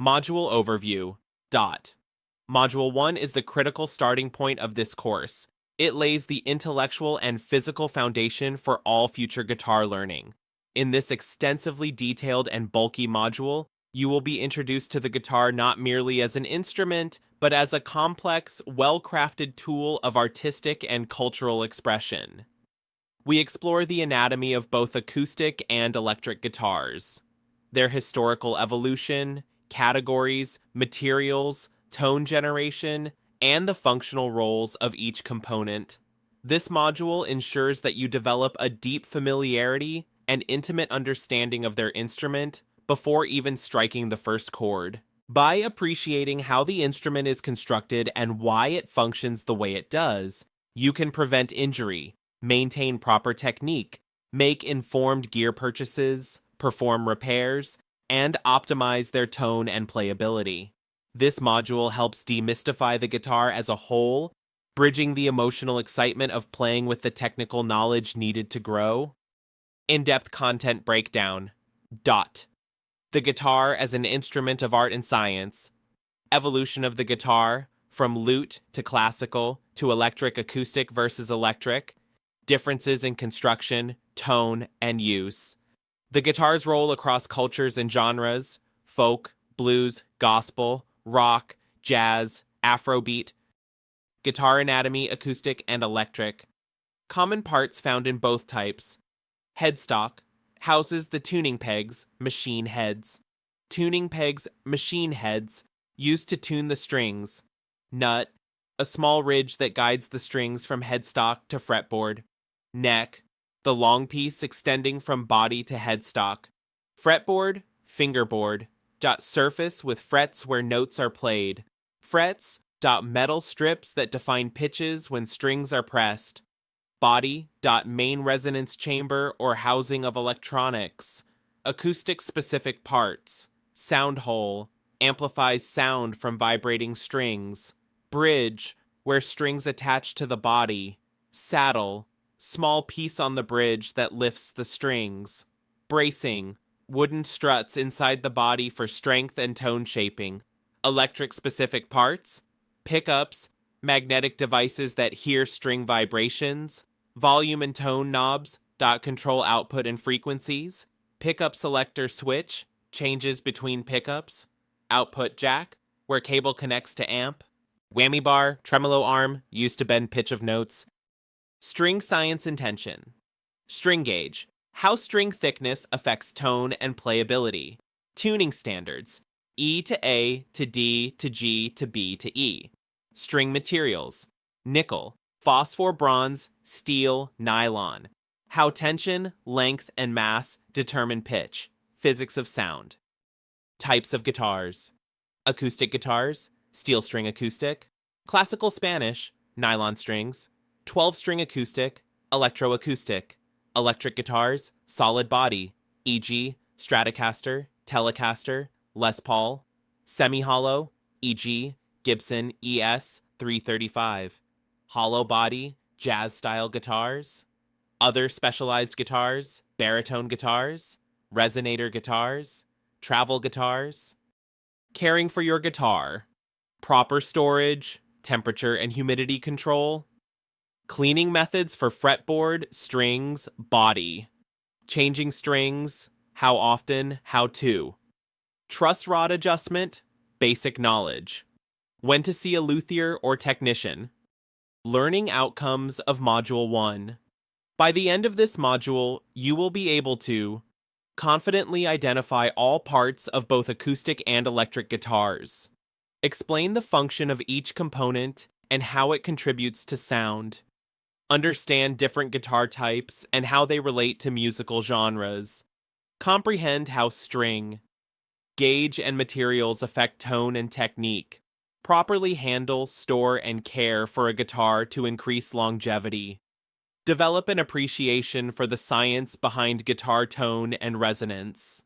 Module Overview. Module 1 is the critical starting point of this course. It lays the intellectual and physical foundation for all future guitar learning. In this extensively detailed and bulky module, you will be introduced to the guitar not merely as an instrument, but as a complex, well-crafted tool of artistic and cultural expression. We explore the anatomy of both acoustic and electric guitars, their historical evolution, categories, materials, tone generation, and the functional roles of each component. This module ensures that you develop a deep familiarity and intimate understanding of their instrument before even striking the first chord. By appreciating how the instrument is constructed and why it functions the way it does, you can prevent injury, maintain proper technique, make informed gear purchases, perform repairs, and optimize their tone and playability. This module helps demystify the guitar as a whole, bridging the emotional excitement of playing with the technical knowledge needed to grow. In-depth content breakdown. The guitar as an instrument of art and science. Evolution of the guitar, from lute to classical to electric acoustic versus electric. Differences in construction, tone, and use. The guitar's role across cultures and genres, folk, blues, gospel, rock, jazz, Afrobeat. Guitar anatomy, acoustic and electric. Common parts found in both types. Headstock houses the tuning pegs, machine heads. Tuning pegs, machine heads, used to tune the strings. Nut, a small ridge that guides the strings from headstock to fretboard. Neck, the long piece extending from body to headstock. Fretboard, fingerboard. Surface with frets where notes are played. Frets, metal strips that define pitches when strings are pressed. Body, main resonance chamber or housing of electronics. Acoustic specific parts. Sound hole, amplifies sound from vibrating strings. Bridge, where strings attach to the body. Saddle, small piece on the bridge that lifts the strings. Bracing, wooden struts inside the body for strength and tone shaping. Electric specific parts. Pickups, magnetic devices that hear string vibrations. Volume and tone knobs, control output and frequencies. Pickup selector switch, changes between pickups. Output jack, where cable connects to amp. Whammy bar, tremolo arm, used to bend pitch of notes. String science and tension. String gauge, how string thickness affects tone and playability. Tuning standards, E to A to D to G to B to E. String materials, nickel, phosphor bronze, steel, nylon. How tension, length, and mass determine pitch. Physics of sound. Types of guitars. Acoustic guitars, steel string acoustic. Classical Spanish, nylon strings. 12-string acoustic, electroacoustic. Electric guitars, solid body, e.g. Stratocaster, Telecaster, Les Paul. Semi-hollow, e.g. Gibson ES 335. Hollow body, jazz-style guitars. Other specialized guitars, baritone guitars, resonator guitars, travel guitars. Caring for your guitar. Proper storage, temperature and humidity control. Cleaning methods for fretboard, strings, body. Changing strings, how often, how to. Truss rod adjustment, basic knowledge. When to see a luthier or technician. Learning outcomes of Module 1. By the end of this module, you will be able to confidently identify all parts of both acoustic and electric guitars. Explain the function of each component and how it contributes to sound. Understand different guitar types and how they relate to musical genres. Comprehend how string, gauge, and materials affect tone and technique. Properly handle, store, and care for a guitar to increase longevity. Develop an appreciation for the science behind guitar tone and resonance.